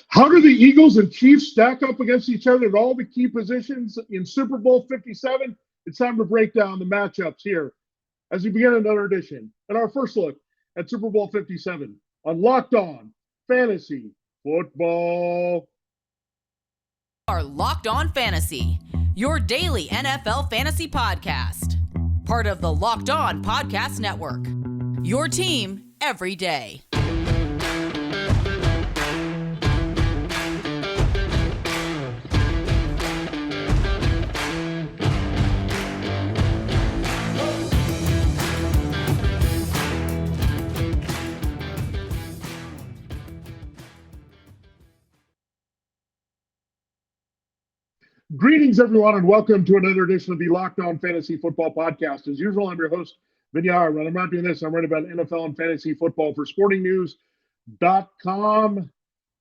How do the Eagles and Chiefs stack up against each other at all the key positions in Super Bowl 57? It's time to break down the matchups here as we begin another edition and our first look at Super Bowl 57 on Locked On Fantasy Football. Are Locked On Fantasy, your daily NFL fantasy podcast. Part of the Locked On Podcast Network. Your team every day. Greetings, everyone, and welcome to another edition of the Locked On Fantasy Football Podcast. As usual, I'm your host, Vinnie Iyer. When I'm not doing this, I'm writing about NFL and fantasy football for sportingnews.com.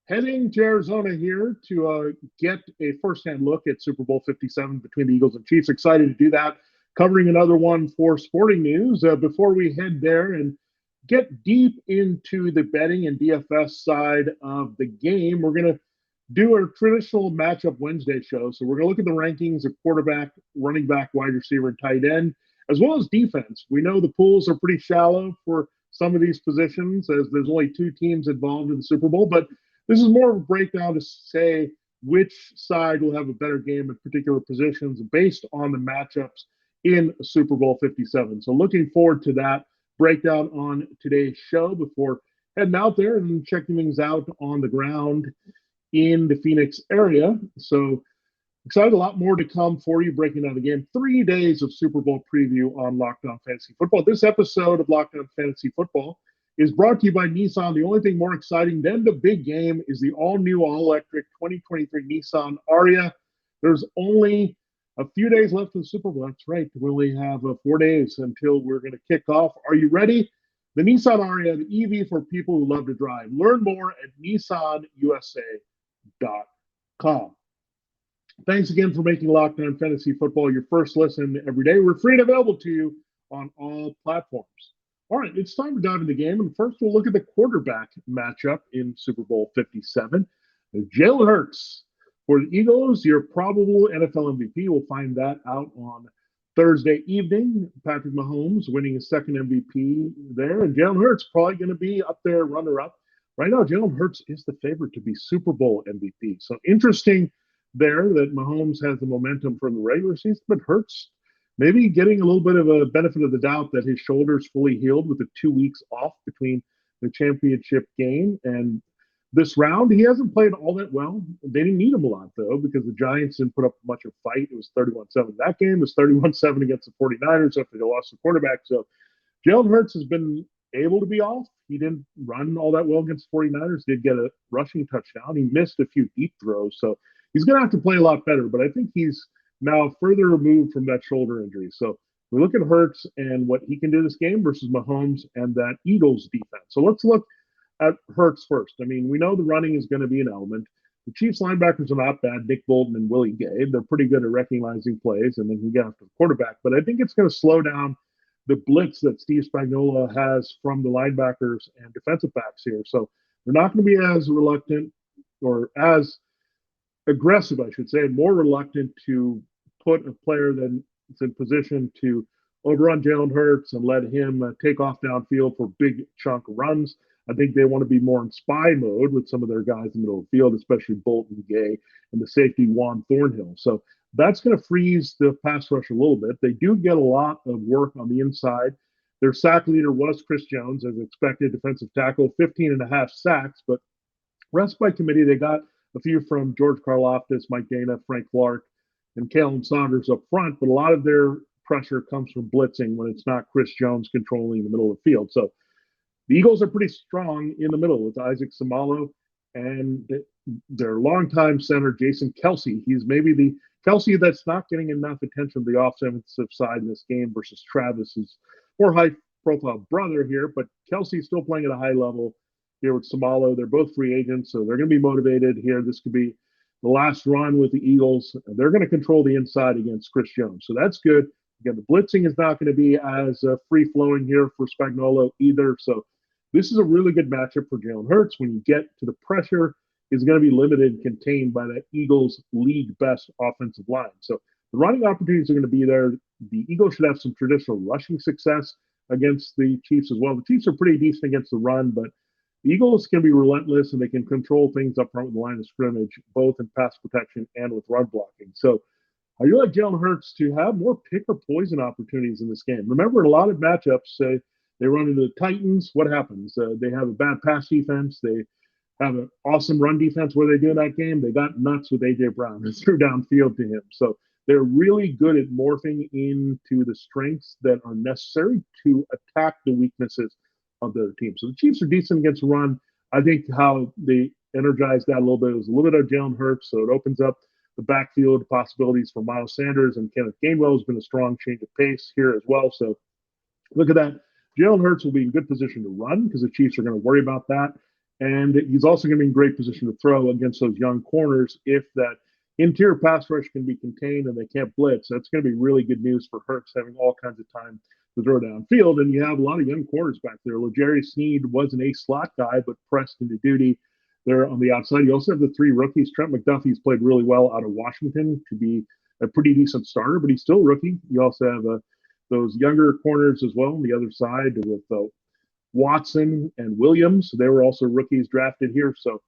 Heading to Arizona here to get a first-hand look at Super Bowl 57 between the Eagles and Chiefs. Excited to do that. Covering another one for Sporting News. Before we head there and get deep into the betting and DFS side of the game, we're going to do our traditional matchup Wednesday show. So we're going to look at the rankings of quarterback, running back, wide receiver, and tight end, as well as defense. We know the pools are pretty shallow for some of these positions as there's only two teams involved in the Super Bowl, but this is more of a breakdown to say which side will have a better game at particular positions based on the matchups in Super Bowl 57. So looking forward to that breakdown on today's show before heading out there and checking things out on the ground in the Phoenix area. So excited, a lot more to come for you, breaking down the game. 3 days of Super Bowl preview on Locked On Fantasy Football. This episode of Locked On Fantasy Football is brought to you by Nissan. The only thing more exciting than the big game is the all-new, all-electric 2023 Nissan Ariya. There's only a few days left in the Super Bowl. That's right. We only have 4 days until we're going to kick off. Are you ready? The Nissan Ariya, the EV for people who love to drive. Learn more at nissanusa.com. Thanks again for making Locked On Fantasy Football your first listen every day. We're free and available to you on all platforms. All right, it's time to dive into the game. And first, we'll look at the quarterback matchup in Super Bowl 57. Jalen Hurts for the Eagles, your probable NFL MVP. We'll find that out on Thursday evening. Patrick Mahomes winning his second MVP there. And Jalen Hurts probably going to be up there, runner-up. Right now, Jalen Hurts is the favorite to be Super Bowl MVP. So interesting there that Mahomes has the momentum from the regular season, but Hurts maybe getting a little bit of a benefit of the doubt that his shoulder's fully healed with the 2 weeks off between the championship game and this round. He hasn't played all that well. They didn't need him a lot, though, because the Giants didn't put up much of a fight. It was 31-7 that game. It was 31-7 against the 49ers after they lost the quarterback. So Jalen Hurts has been able to be off. He didn't run all that well against the 49ers, did get a rushing touchdown. He missed a few deep throws. So he's going to have to play a lot better, but I think he's now further removed from that shoulder injury. So we look at Hurts and what he can do this game versus Mahomes and that Eagles defense. So let's look at Hurts first. I mean, we know the running is going to be an element. The Chiefs linebackers are not bad. Nick Bolton and Willie Gay, they're pretty good at recognizing plays and they can get after the quarterback. But I think it's going to slow down the blitz that Steve Spagnuolo has from the linebackers and defensive backs here. So they're not going to be as reluctant or as aggressive, I should say, more reluctant to put a player that's in position to overrun Jalen Hurts and let him take off downfield for big chunk runs. I think they want to be more in spy mode with some of their guys in the middle of the field, especially Bolton, Gay, and the safety Juan Thornhill. So that's going to freeze the pass rush a little bit. They do get a lot of work on the inside. Their sack leader was Chris Jones, as expected, defensive tackle, 15 and a half sacks, but rest by committee, they got a few from George Karlaftis, Mike Dana, Frank Clark, and Kalen Saunders up front, but a lot of their pressure comes from blitzing when it's not Chris Jones controlling the middle of the field. So the Eagles are pretty strong in the middle with Isaac Samalo and their longtime center, Jason Kelsey. He's maybe the Kelsey that's not getting enough attention on the offensive side in this game versus Travis's more high-profile brother here, but Kelsey's still playing at a high level here with Samalo. They're both free agents, so they're going to be motivated here. This could be the last run with the Eagles. They're going to control the inside against Chris Jones, so that's good. Again, the blitzing is not going to be as free-flowing here for Spagnuolo either, so this is a really good matchup for Jalen Hurts. When you get to the pressure, is going to be limited and contained by that Eagles league best offensive line. So the running opportunities are going to be there. The Eagles should have some traditional rushing success against the Chiefs as well. The Chiefs are pretty decent against the run, but the Eagles can be relentless and they can control things up front with the line of scrimmage, both in pass protection and with run blocking. So I really like Jalen Hurts to have more pick or poison opportunities in this game. Remember, in a lot of matchups, they run into the Titans. What happens? They have a bad pass defense. They have an awesome run defense. What they do in that game? They got nuts with A.J. Brown and threw downfield to him. So they're really good at morphing into the strengths that are necessary to attack the weaknesses of the other team. So the Chiefs are decent against the run. I think how they energized that a little bit was a little bit of Jalen Hurts. So it opens up the backfield possibilities for Miles Sanders, and Kenneth Gainwell has been a strong change of pace here as well. So look at that. Jalen Hurts will be in good position to run because the Chiefs are going to worry about that. And he's also going to be in great position to throw against those young corners if that interior pass rush can be contained and they can't blitz. That's going to be really good news for Hurts having all kinds of time to throw downfield. And you have a lot of young corners back there. L'Jarius Sneed was an ace slot guy, but pressed into duty there on the outside. You also have the three rookies. Trent McDuffie's played really well out of Washington to be a pretty decent starter, but he's still a rookie. You also have those younger corners as well on the other side with Watson and Williams. They were also rookies drafted here. So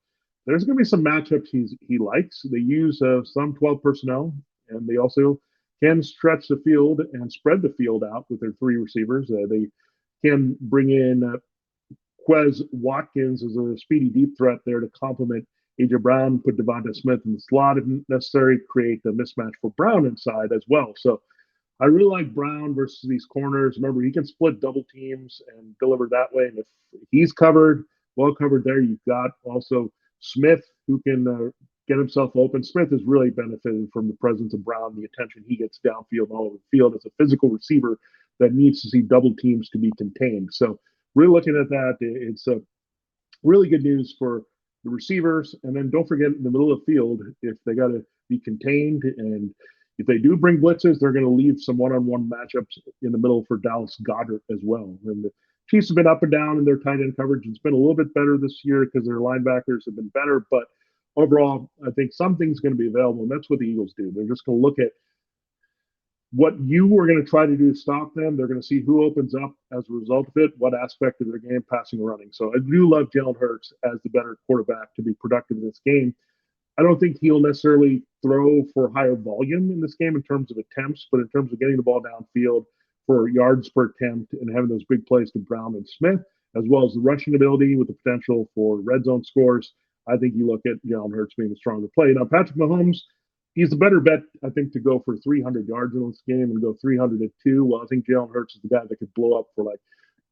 there's going to be some matchups he likes. They use some 12 personnel, and they also can stretch the field and spread the field out with their three receivers. They can bring in Quez Watkins as a speedy deep threat there to complement A.J. Brown, put Devonta Smith in the slot if necessary, create the mismatch for Brown inside as well. So I really like Brown versus these corners. Remember, he can split double teams and deliver that way. And if he's covered, well covered there, you've got also Smith who can get himself open. Smith has really benefited from the presence of Brown, the attention he gets downfield all over the field as a physical receiver that needs to see double teams to be contained. So really looking at that, it's really good news for the receivers. And then don't forget in the middle of the field, if they got to be contained and if they do bring blitzes, they're going to leave some one-on-one matchups in the middle for Dallas Goedert as well. And the Chiefs have been up and down in their tight end coverage. It's been a little bit better this year because their linebackers have been better. But overall, I think something's going to be available, and that's what the Eagles do. They're just going to look at what you are going to try to do to stop them. They're going to see who opens up as a result of it, what aspect of their game, passing or running. So I do love Jalen Hurts as the better quarterback to be productive in this game. I don't think he'll necessarily throw for higher volume in this game in terms of attempts, but in terms of getting the ball downfield for yards per attempt and having those big plays to Brown and Smith, as well as the rushing ability with the potential for red zone scores, I think you look at Jalen Hurts being a stronger play. Now, Patrick Mahomes, he's the better bet, I think, to go for 300 yards in this game and go 302. Well, I think Jalen Hurts is the guy that could blow up for like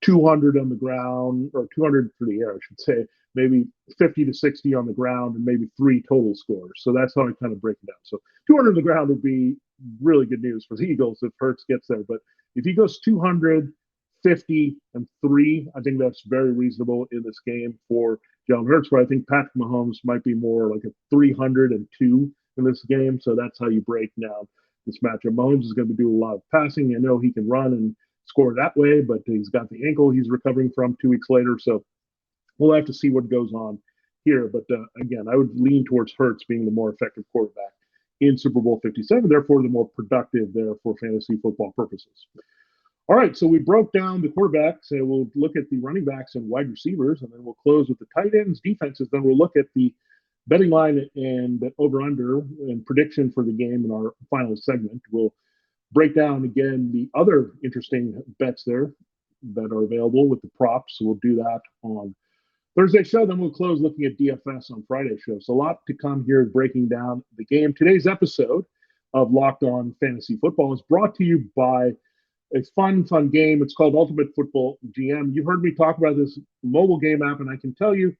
200 on the ground, or 200 through the air, I should say, maybe 50 to 60 on the ground, and maybe 3 total scores. So that's how I kind of break it down. So 200 on the ground would be really good news for the Eagles if Hurts gets there. But if he goes 250 and 3, I think that's very reasonable in this game for Jalen Hurts, where I think Patrick Mahomes might be more like a 302 in this game. So that's how you break down this matchup. Mahomes is going to do a lot of passing. I know he can run and score that way, but he's got the ankle he's recovering from 2 weeks later. So we'll have to see what goes on here. But again, I would lean towards Hurts being the more effective quarterback in Super Bowl 57, therefore the more productive there for fantasy football purposes. All right, so we broke down the quarterbacks, and we'll look at the running backs and wide receivers, and then we'll close with the tight ends, defenses. Then we'll look at the betting line and over-under and prediction for the game in our final segment. We'll break down again the other interesting bets there that are available with the props. So we'll do that on Thursday's show. Then we'll close looking at DFS on Friday's show. So a lot to come here breaking down the game. Today's episode of Locked On Fantasy Football is brought to you by a fun game. It's called Ultimate Football GM. You've heard me talk about this mobile game app, and I can tell you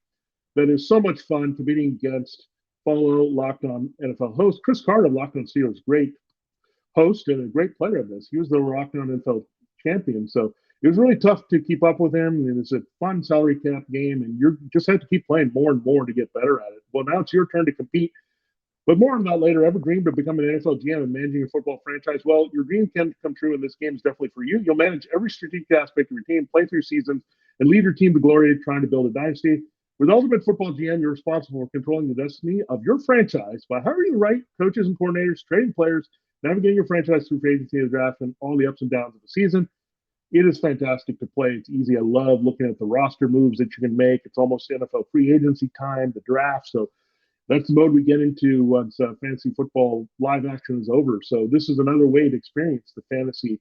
that it's so much fun competing against fellow Locked On NFL host Chris Carter of Locked On Steelers. Great host and a great player of this. He was the Locked On NFL champion. So it was really tough to keep up with him. And it's a fun salary cap game, and you just have to keep playing more and more to get better at it. Well, now it's your turn to compete. But more on that later. Ever dreamed of becoming an NFL GM and managing a football franchise? Well, your dream can come true, and this game is definitely for you. You'll manage every strategic aspect of your team, play through seasons, and lead your team to glory trying to build a dynasty. With Ultimate Football GM, you're responsible for controlling the destiny of your franchise by hiring the right coaches and coordinators, trading players, navigating your franchise through free agency and draft, and all the ups and downs of the season. It is fantastic to play. It's easy. I love looking at the roster moves that you can make. It's almost NFL free agency time, the draft. So that's the mode we get into once fantasy football live action is over. So this is another way to experience the fantasy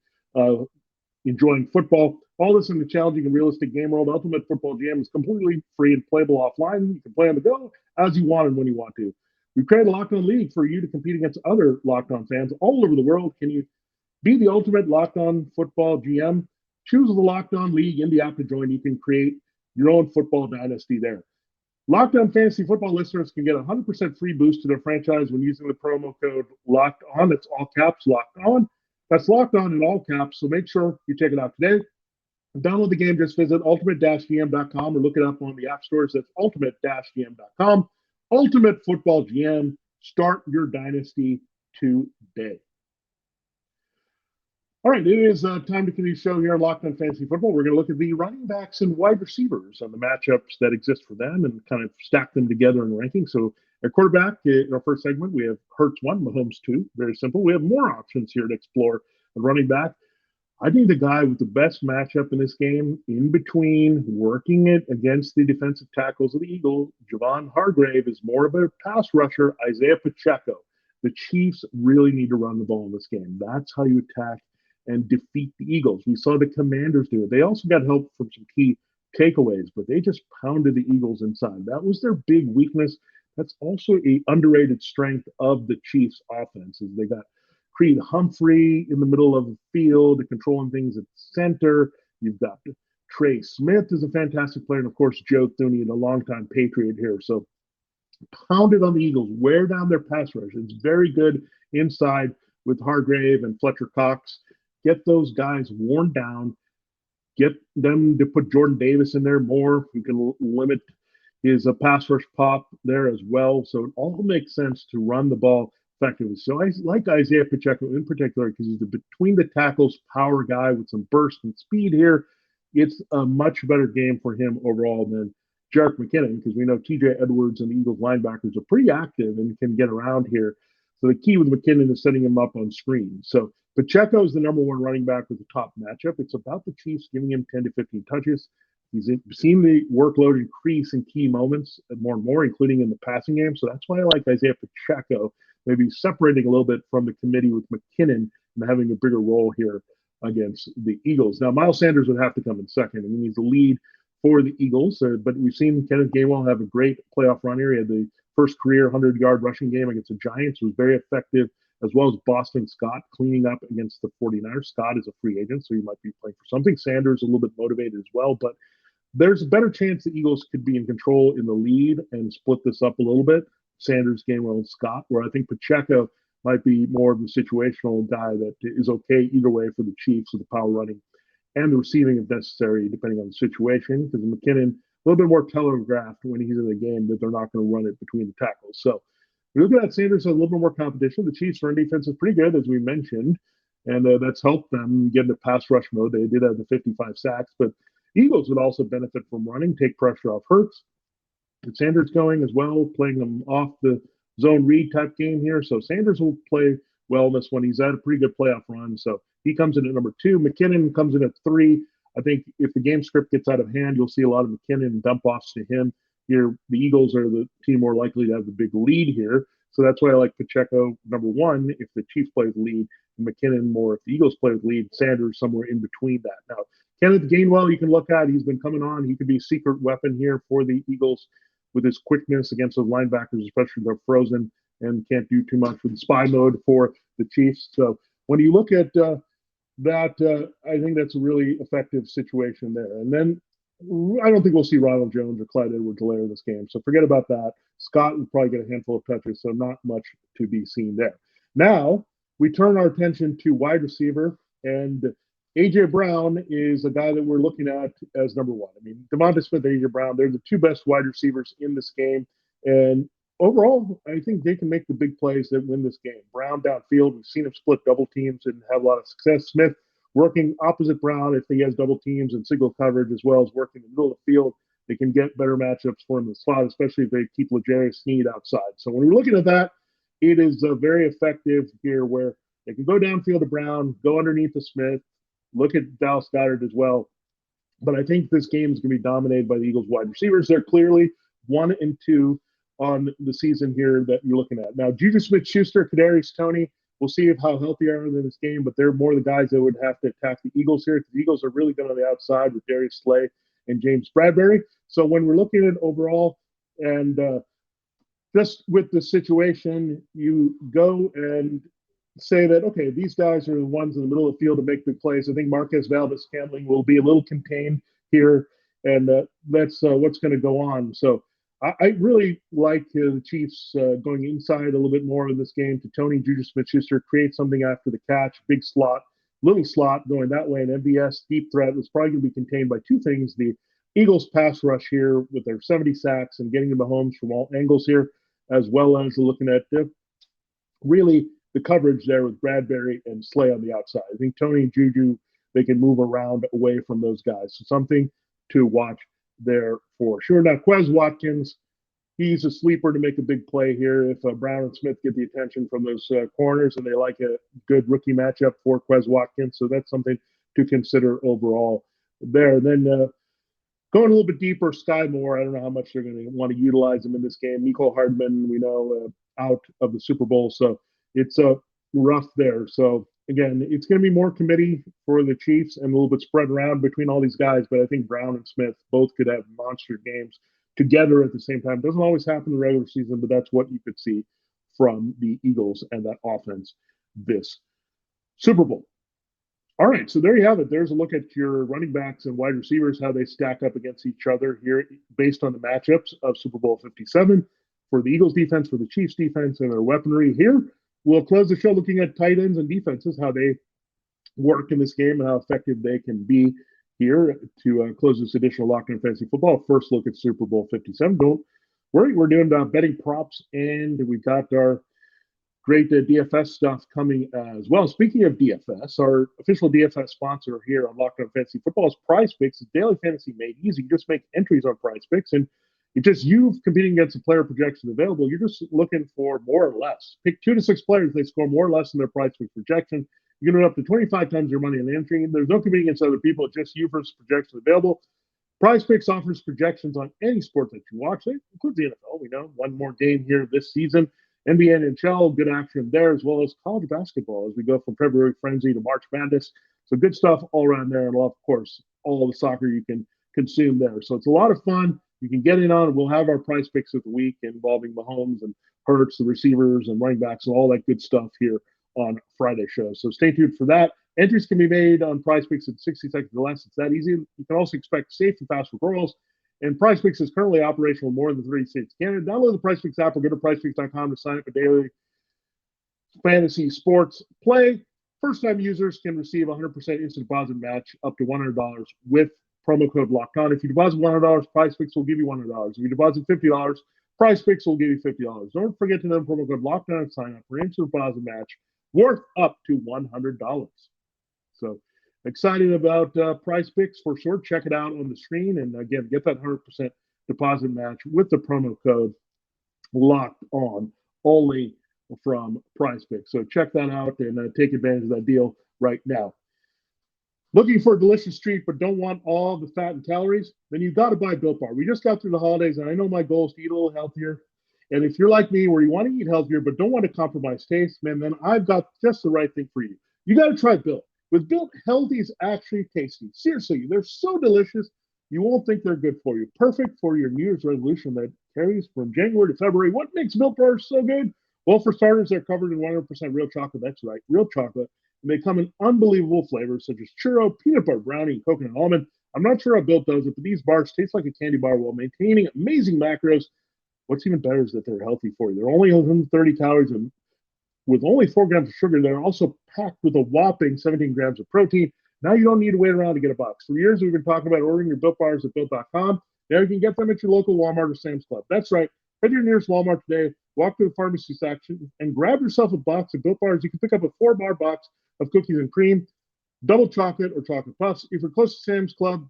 enjoying football. All this in the challenging and realistic game world. Ultimate Football Jam is completely free and playable offline. You can play on the go as you want and when you want to. We've created a Locked On League for you to compete against other Locked On fans all over the world. Can you be the ultimate Locked On Football GM? Choose the Locked On League in the app to join. You can create your own football dynasty there. Locked On Fantasy Football listeners can get a 100% free boost to their franchise when using the promo code Locked On. It's all caps, Locked On. That's Locked On in all caps, so make sure you check it out today. Download the game. Just visit ultimate-gm.com or look it up on the app stores. That's ultimate-gm.com. Ultimate Football GM. Start your dynasty today. All right, it is time to continue the show here on Locked On Fantasy Football. We're going to look at the running backs and wide receivers and the matchups that exist for them and kind of stack them together in ranking. So at quarterback, in our first segment, we have Hurts 1, Mahomes 2. Very simple. We have more options here to explore at running back. I think the guy with the best matchup in this game, in between working it against the defensive tackles of the Eagles, Javon Hargrave, is more of a pass rusher, Isaiah Pacheco. The Chiefs really need to run the ball in this game. That's how you attack and defeat the Eagles. We saw the Commanders do it. They also got help from some key takeaways, but they just pounded the Eagles inside. That was their big weakness. That's also an underrated strength of the Chiefs' offenses. They got Creed Humphrey in the middle of the field, controlling things at center. You've got Trey Smith is a fantastic player, and of course, Joe Thuney, the longtime Patriot here. So pounded on the Eagles, wear down their pass rush. It's very good inside with Hargrave and Fletcher Cox. Get those guys worn down. Get them to put Jordan Davis in there more. You can limit his pass rush pop there as well. So it all makes sense to run the ball effectively. So I like Isaiah Pacheco in particular because he's a between the tackles power guy with some burst and speed here. It's a much better game for him overall than Jerick McKinnon because we know TJ Edwards and the Eagles linebackers are pretty active and can get around here. So the key with McKinnon is setting him up on screen. So Pacheco is the number one running back with the top matchup. It's about the Chiefs giving him 10 to 15 touches. He's seen the workload increase in key moments more and more, including in the passing game. So that's why I like Isaiah Pacheco, maybe separating a little bit from the committee with McKinnon and having a bigger role here against the Eagles. Now, Miles Sanders would have to come in second. I mean, he's the lead for the Eagles, but we've seen Kenneth Gainwell have a great playoff run here. He had the first career 100-yard rushing game against the Giants. It was very effective, as well as Boston Scott cleaning up against the 49ers. Scott is a free agent, so he might be playing for something. Sanders a little bit motivated as well, but there's a better chance the Eagles could be in control in the lead and split this up a little bit. Sanders, Gainwell, and Scott, where I think Pacheco might be more of the situational guy that is okay either way for the Chiefs with the power running and the receiving if necessary, depending on the situation, because McKinnon, a little bit more telegraphed when he's in the game that they're not going to run it between the tackles. So we look at Sanders has a little bit more competition. The Chiefs' run defense is pretty good, as we mentioned, and that's helped them get into pass rush mode. They did have the 55 sacks, but Eagles would also benefit from running, take pressure off Hurts. And Sanders going as well, playing them off the zone read type game here. So Sanders will play well in this one. He's had a pretty good playoff run. So he comes in at number 2. McKinnon comes in at 3. I think if the game script gets out of hand, you'll see a lot of McKinnon dump offs to him. Here, the Eagles are the team more likely to have the big lead here. So that's why I like Pacheco, number 1, if the Chiefs play the lead, and McKinnon more if the Eagles play the lead, Sanders somewhere in between that. Now, Kenneth Gainwell, you can look at. He's been coming on. He could be a secret weapon here for the Eagles with his quickness against the linebackers, especially they're frozen and can't do too much with the spy mode for the Chiefs. So when you look at that, I think that's a really effective situation there. And then I don't think we'll see Ronald Jones or Clyde Edwards-Helaire in this game. So forget about that. Scott will probably get a handful of touches, so not much to be seen there. Now we turn our attention to wide receiver, and A.J. Brown is a guy that we're looking at as number 1. I mean, Devonta Smith and A.J. Brown, they're the 2 best wide receivers in this game. And overall, I think they can make the big plays that win this game. Brown downfield, we've seen him split double teams and have a lot of success. Smith working opposite Brown if he has double teams and single coverage, as well as working in the middle of the field they can get better matchups for him in the slot, especially if they keep L'Jarius Sneed outside. So when we're looking at that, it is very effective here where they can go downfield to Brown, go underneath to Smith, look at Dallas Goedert as well. But I think this game is going to be dominated by the Eagles wide receivers. They're clearly 1 and 2 on the season here that you're looking at. Now, Juju Smith-Schuster, Kadarius Toney, we'll see how healthy are in this game, but they're more the guys that would have to attack the Eagles here. The Eagles are really good on the outside with Darius Slay and James Bradbury. So when we're looking at overall and just with the situation, you go and say that, okay, these guys are the ones in the middle of the field to make big plays. I think Marquez Valdes-Scantling will be a little contained here, and that's what's going to go on. So I really like the Chiefs going inside a little bit more in this game to Toney, Juju Smith-Schuster, create something after the catch, big slot, little slot going that way, and MVS deep threat is probably going to be contained by two things: the Eagles pass rush here with their 70 sacks and getting to Mahomes from all angles here, as well as looking at really the coverage there with Bradbury and Slay on the outside. I think Toney and Juju, they can move around away from those guys. So something to watch there for sure. Now, Quez Watkins, he's a sleeper to make a big play here. If Brown and Smith get the attention from those corners, and they like a good rookie matchup for Quez Watkins. So that's something to consider overall there. Then going a little bit deeper, Sky Moore, I don't know how much they're going to want to utilize him in this game. Nico Hardman, we know, out of the Super Bowl. So it's rough there. So again, it's going to be more committee for the Chiefs and a little bit spread around between all these guys. But I think Brown and Smith both could have monster games together at the same time. Doesn't always happen in the regular season, but that's what you could see from the Eagles and that offense this Super Bowl. All right, so there you have it. There's a look at your running backs and wide receivers, how they stack up against each other here based on the matchups of Super Bowl 57 for the Eagles defense, for the Chiefs defense, and their weaponry here. We'll close the show looking at tight ends and defenses, how they work in this game and how effective they can be here to close this edition of Locked On Fantasy Football. First look at Super Bowl 57. Don't worry, we're doing betting props, and we've got our great DFS stuff coming as well. Speaking of DFS, our official DFS sponsor here on Locked On Fantasy Football is PrizePicks. It's daily fantasy made easy. You just make entries on PrizePicks, and it's just you competing against a player projection available. You're just looking for more or less. Pick 2 to 6 players. They score more or less than their PrizePicks projection. You can win up to 25 times your money in the entry. There's no competing against other people. It's just you versus projections available. PrizePicks offers projections on any sport that you watch. It includes the NFL. We know one more game here this season. NBA and NHL, good action there, as well as college basketball as we go from February Frenzy to March Madness. So good stuff all around there. And, of course, all the soccer you can consume there. So it's a lot of fun. You can get in on it. We'll have our prize picks of the week involving Mahomes and Hurts, the receivers and running backs and all that good stuff here on Friday show. So stay tuned for that. Entries can be made on prize picks in 60 seconds or less. It's that easy. You can also expect safe and fast referrals. And PrizePicks is currently operational in more than 30 states. Canada, download the PrizePicks app or go to PrizePicks.com to sign up for daily fantasy sports play. First-time users can receive 100% instant deposit match up to $100 with promo code Locked On. If you deposit $100, PrizePicks will give you $100. If you deposit $50, PrizePicks will give you $50. Don't forget to know promo code Locked On and sign up for instant deposit match worth up to $100. So excited about PrizePicks for sure. Check it out on the screen. And again, get that 100% deposit match with the promo code Locked On only from PrizePicks. So check that out and take advantage of that deal right now. Looking for a delicious treat but don't want all the fat and calories? Then you've got to buy Built Bar. We just got through the holidays, and I know my goal is to eat a little healthier. And if you're like me, where you want to eat healthier but don't want to compromise taste, man, then I've got just the right thing for you. You got to try Built. With Built, healthy is actually tasty. Seriously, they're so delicious, you won't think they're good for you. Perfect for your New Year's resolution that carries from January to February. What makes Built Bars so good? Well, for starters, they're covered in 100% real chocolate. That's right, real chocolate. And they come in unbelievable flavors such as churro, peanut butter brownie, and coconut almond. I'm not sure how Built does it, but these bars taste like a candy bar while maintaining amazing macros. What's even better is that they're healthy for you. They're only 130 calories and with only 4 grams of sugar. They're also packed with a whopping 17 grams of protein. Now you don't need to wait around to get a box. For years, we've been talking about ordering your Built Bars at Built.com. Now you can get them at your local Walmart or Sam's Club. That's right. Head to your nearest Walmart today, walk to the pharmacy section, and grab yourself a box of Built Bars. You can pick up a 4-bar box of cookies and cream, double chocolate or chocolate puffs. If you're close to Sam's Club,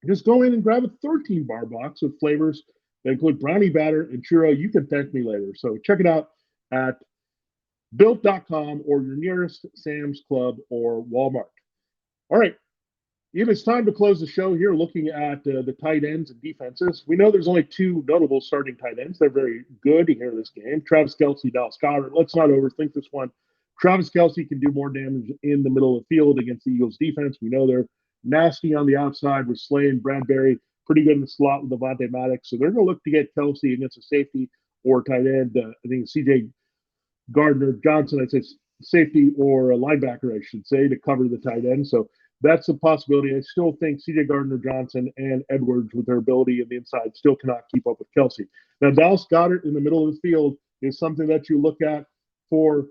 Just go in and grab a 13 bar box with flavors that include brownie batter and churro. You can thank me later. So check it out at built.com or your nearest Sam's Club or Walmart. All right. It is time to close the show here looking at the tight ends and defenses. We know there's only two notable starting tight ends. They're very good here in this game. Travis Kelce, Dallas Goedert. Let's not overthink this one. Travis Kelce can do more damage in the middle of the field against the Eagles defense. We know they're nasty on the outside with Slay and Bradbury, pretty good in the slot with Devontae Maddox. So they're going to look to get Kelce against a safety or tight end. I think CJ Gardner Johnson, I'd say safety or a linebacker, I should say, to cover the tight end. So that's a possibility. I still think CJ Gardner Johnson and Edwards, with their ability in the inside, still cannot keep up with Kelce. Now, Dallas Goedert in the middle of the field is something that you look at for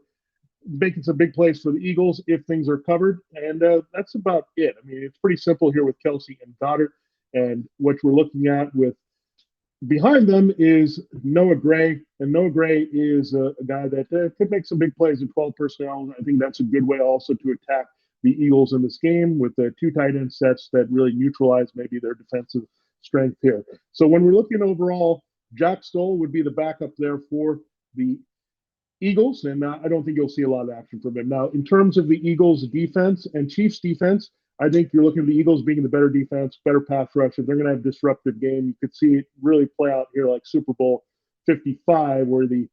making some big plays for the Eagles if things are covered. And that's about it. I mean, it's pretty simple here with Kelce and Goddard. And what we're looking at with behind them is Noah Gray. And Noah Gray is a guy that could make some big plays in 12 personnel. I think that's a good way also to attack the Eagles in this game with the two tight end sets that really neutralize maybe their defensive strength here. So when we're looking overall, Jack Stoll would be the backup there for the Eagles, and I don't think you'll see a lot of action from him. Now, in terms of the Eagles' defense and Chiefs' defense, I think you're looking at the Eagles being the better defense, better pass rush. If they're going to have a disruptive game, you could see it really play out here like Super Bowl 55, where the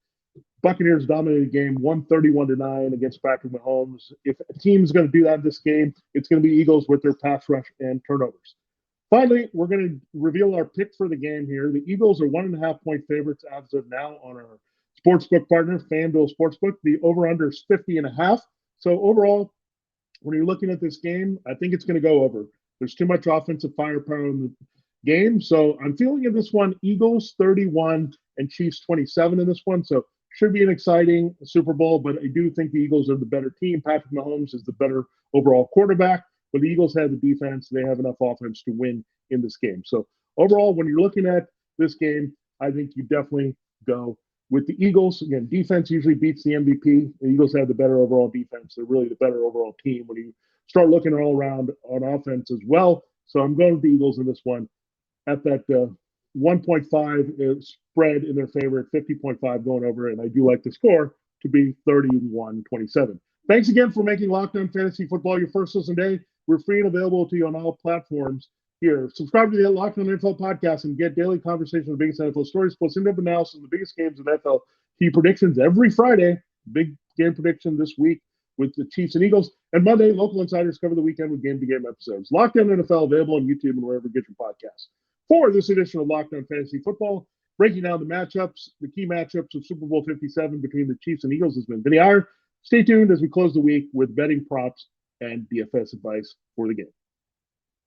Buccaneers dominated the game 131-9 against Patrick Mahomes. If a team's going to do that in this game, it's going to be Eagles with their pass rush and turnovers. Finally, we're going to reveal our pick for the game here. The Eagles are 1.5-point favorites as of now on our sportsbook partner, FanDuel Sportsbook. The over-under is 50.5. So overall, when you're looking at this game, I think it's going to go over. There's too much offensive firepower in the game. So I'm feeling in this one, Eagles 31 and Chiefs 27 in this one. So should be an exciting Super Bowl, but I do think the Eagles are the better team. Patrick Mahomes is the better overall quarterback, but the Eagles have the defense. They have enough offense to win in this game. So overall, when you're looking at this game, I think you definitely go with the Eagles. Again, defense usually beats the MVP. The Eagles have the better overall defense. They're really the better overall team when you start looking all around on offense as well. So I'm going with the Eagles in this one at that 1.5 spread in their favor at 50.5 going over. And I do like the score to be 31-27. Thanks again for making Locked On Fantasy Football your first listen day. We're free and available to you on all platforms here. Subscribe to the Locked On NFL podcast and get daily conversation with the biggest NFL stories, plus in-depth analysis of the biggest games of NFL key predictions every Friday. Big game prediction this week with the Chiefs and Eagles. And Monday, local insiders cover the weekend with game-to-game episodes. Locked On NFL available on YouTube and wherever you get your podcasts. For this edition of Locked On Fantasy Football, breaking down the matchups, the key matchups of Super Bowl 57 between the Chiefs and Eagles has been Vinnie Iyer. Stay tuned as we close the week with betting props and DFS advice for the game.